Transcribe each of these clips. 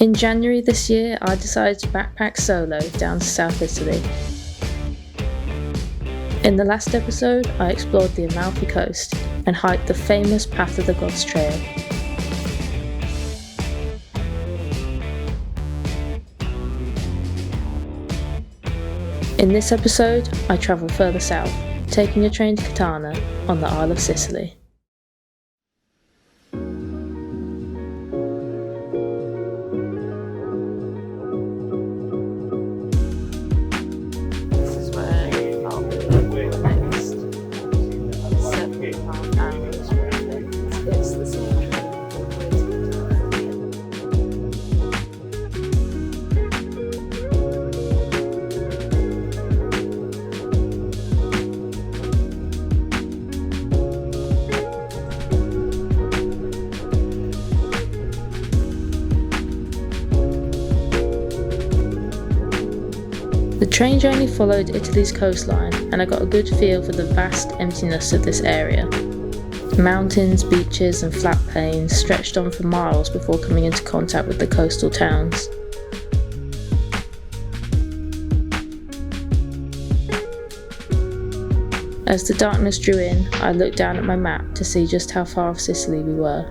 In January this year, I decided to backpack solo down to South Italy. In the last episode, I explored the Amalfi Coast and hiked the famous Path of the Gods trail. In this episode, I travel further south, taking a train to Catania on the Isle of Sicily. The train journey followed Italy's coastline, and I got a good feel for the vast emptiness of this area. Mountains, beaches and flat plains stretched on for miles before coming into contact with the coastal towns. As the darkness drew in, I looked down at my map to see just how far off Sicily we were.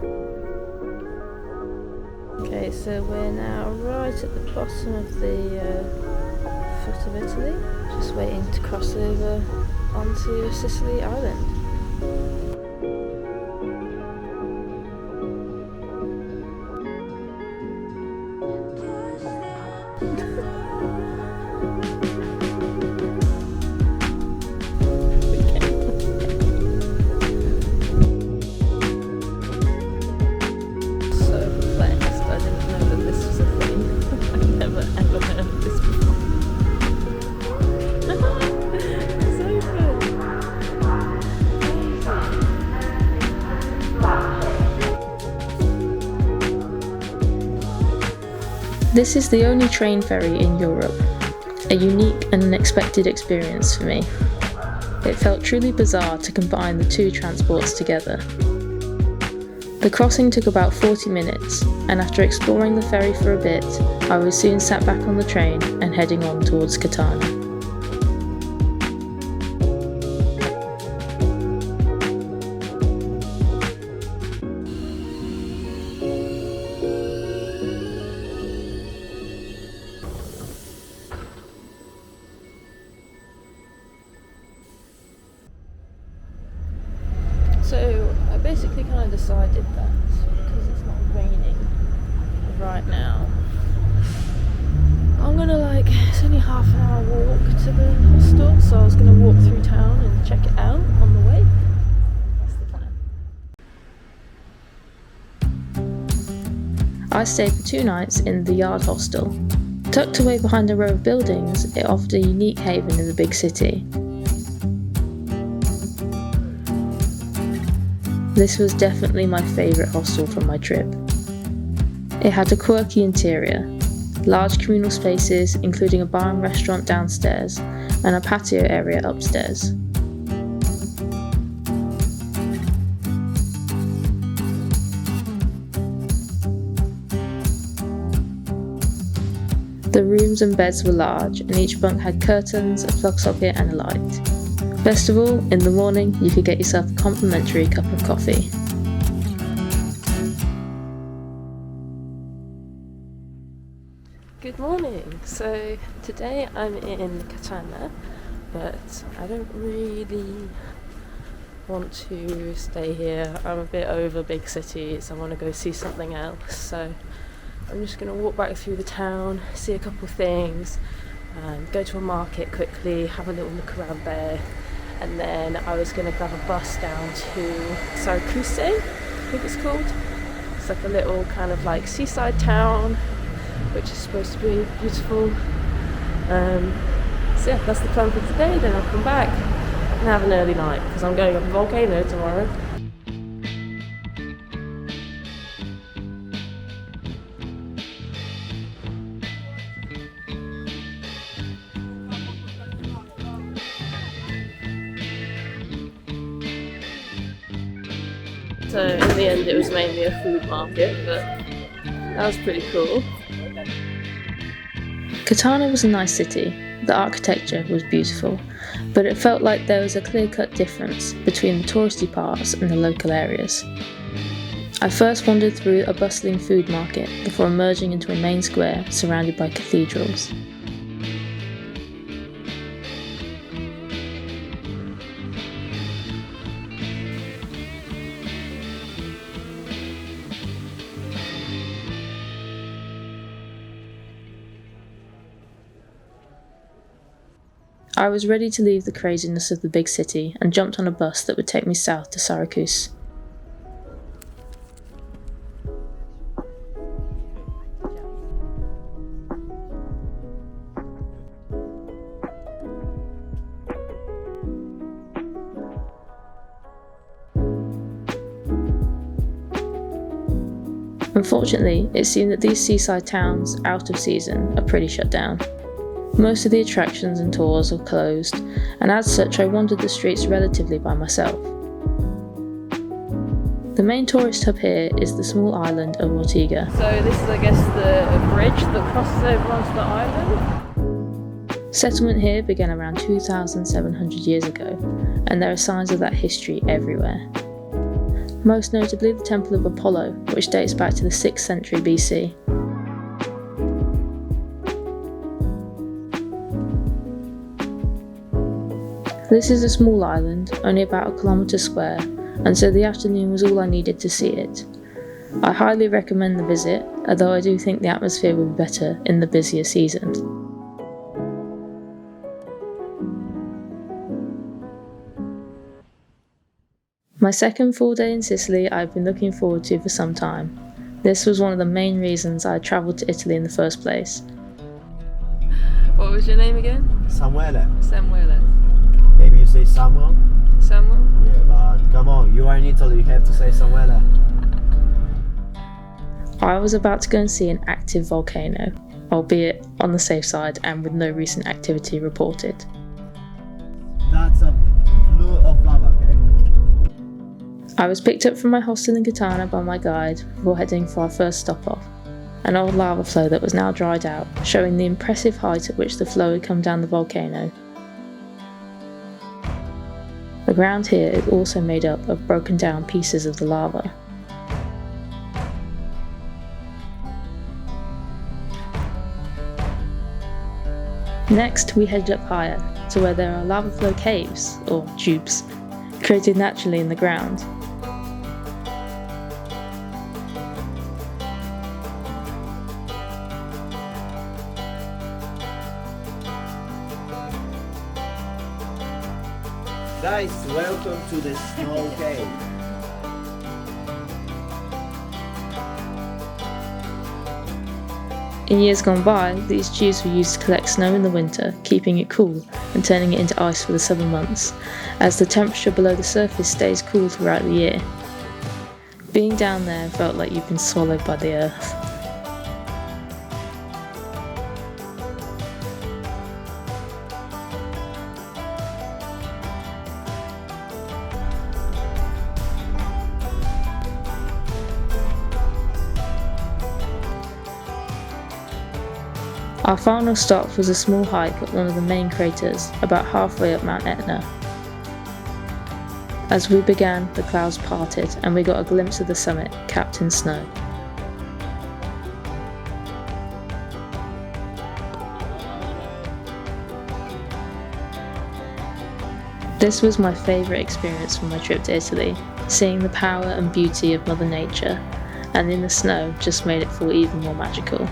Okay, so we're now right at the bottom of the foot of Italy, just waiting to cross over onto Sicily Island. This is the only train ferry in Europe, a unique and unexpected experience for me. It felt truly bizarre to combine the two transports together. The crossing took about 40 minutes, and after exploring the ferry for a bit, I was soon sat back on the train and heading on towards Catania. So I basically kind of decided that because it's not raining right now, I'm gonna it's only half an hour walk to the hostel, so I was gonna walk through town and check it out on the way. That's the plan. I stayed for 2 nights in the Yard Hostel. Tucked away behind a row of buildings, it offered a unique haven in the big city. This was definitely my favourite hostel from my trip. It had a quirky interior, large communal spaces including a bar and restaurant downstairs and a patio area upstairs. The rooms and beds were large, and each bunk had curtains, a plug socket and a light. Best of all, in the morning you could get yourself a complimentary cup of coffee. Good morning! So today I'm in Catania, but I don't really want to stay here. I'm a bit over big cities, I want to go see something else, so I'm just going to walk back through the town, see a couple of things, go to a market quickly, have a little look around there, and then I was going to grab a bus down to Syracuse, I think it's called. It's like a little kind of seaside town, which is supposed to be beautiful. So yeah, that's the plan for today. Then I'll come back and have an early night because I'm going up a volcano tomorrow. So in the end it was mainly a food market, but that was pretty cool. Catania was a nice city. The architecture was beautiful, but it felt like there was a clear-cut difference between the touristy parts and the local areas. I first wandered through a bustling food market before emerging into a main square surrounded by cathedrals. I was ready to leave the craziness of the big city and jumped on a bus that would take me south to Syracuse. Unfortunately, it seemed that these seaside towns, out of season, are pretty shut down. Most of the attractions and tours are closed, and as such I wandered the streets relatively by myself. The main tourist hub here is the small island of Ortiga. So this is, I guess, the bridge that crosses over onto the island. Settlement here began around 2,700 years ago, and there are signs of that history everywhere. Most notably the Temple of Apollo, which dates back to the 6th century BC. This is a small island, only about a kilometre square, and so the afternoon was all I needed to see it. I highly recommend the visit, although I do think the atmosphere would be better in the busier season. My second full day in Sicily I've been looking forward to for some time. This was one of the main reasons I travelled to Italy in the first place. What was your name again? Samuele. Samuele. Maybe you say Samuel? Samuel? Yeah, but come on, you are in Italy, you have to say Samuele. I was about to go and see an active volcano, albeit on the safe side and with no recent activity reported. That's a flow of lava, okay? I was picked up from my hostel in Catania by my guide before heading for our first stop off, an old lava flow that was now dried out, showing the impressive height at which the flow had come down the volcano. The ground here is also made up of broken down pieces of the lava. Next, we headed up higher to where there are lava flow caves, or tubes, created naturally in the ground. Guys, welcome to the snow cave. In years gone by, these tubes were used to collect snow in the winter, keeping it cool and turning it into ice for the summer months, as the temperature below the surface stays cool throughout the year. Being down there felt like you've been swallowed by the earth. Our final stop was a small hike at one of the main craters, about halfway up Mt Etna. As we began, the clouds parted and we got a glimpse of the summit, capped in snow. This was my favourite experience from my trip to Italy, seeing the power and beauty of Mother Nature, and in the snow just made it feel even more magical.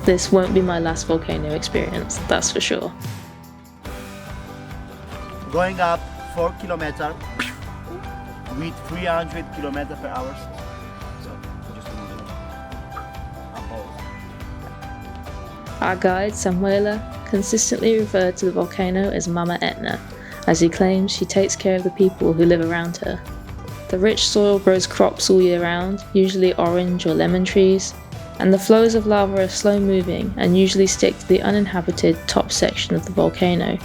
This won't be my last volcano experience, that's for sure. Going up 4 kilometers with 300 kilometers per hour. So, just Our guide, Samuele, consistently referred to the volcano as Mama Etna, as he claims she takes care of the people who live around her. The rich soil grows crops all year round, usually orange or lemon trees, and the flows of lava are slow moving and usually stick to the uninhabited top section of the volcano.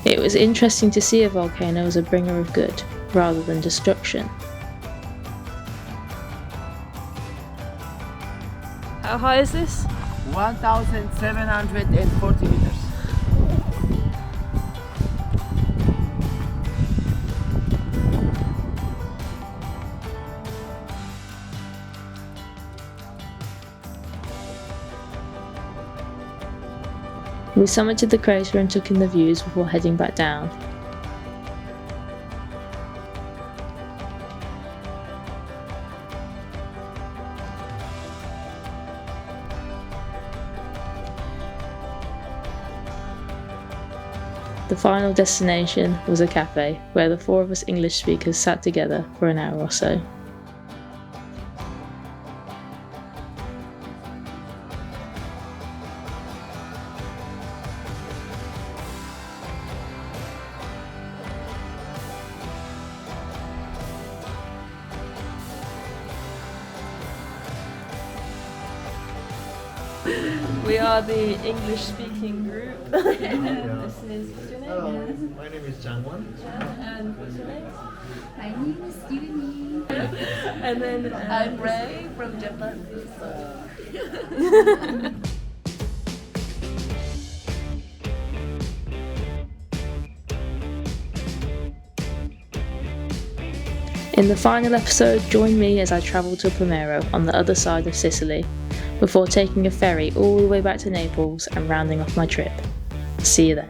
It was interesting to see a volcano as a bringer of good, rather than destruction. How high is this? 1,740 meters. We summited the crater and took in the views before heading back down. The final destination was a cafe where the 4 of us English speakers sat together for an hour or so. We are the English speaking group. This is, what's your name? Hello, my name is Jangwon. And what's your name? My name is Yuni. And then I'm Ray from Japan. In the final episode, join me as I travel to Palermo on the other side of Sicily, before taking a ferry all the way back to Naples and rounding off my trip. See you then.